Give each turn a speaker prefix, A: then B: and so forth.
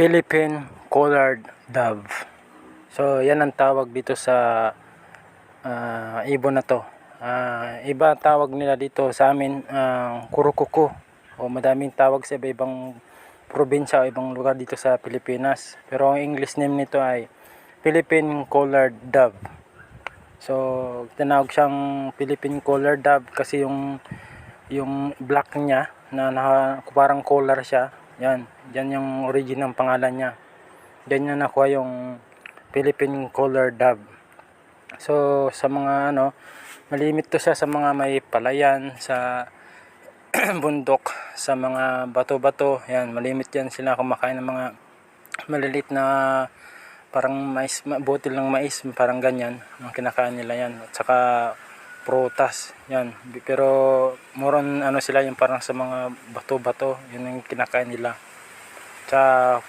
A: Philippine Collared Dove. So yan ang tawag dito sa ibon na to. Iba tawag nila dito sa amin, kurukuko, o madaming tawag sa iba-ibang probinsya o ibang lugar dito sa Pilipinas. Pero ang English name nito ay Philippine Collared Dove. So tinawag siyang Philippine Collared Dove kasi yung black niya na parang collar siya. Yan yung origin ng pangalan niya. Diyan niya nakuha yung Philippine Collared Dove. So sa mga malimit to siya sa mga may palayan, sa bundok, sa mga bato-bato. Yan, malimit yan sila kumakain ng mga malilit na parang mais, butil ng mais, parang ganyan ang kinakain nila yan. At saka prutas, yan. Pero moron sila yung parang sa mga bato-bato, yun ang kinakain nila. Sa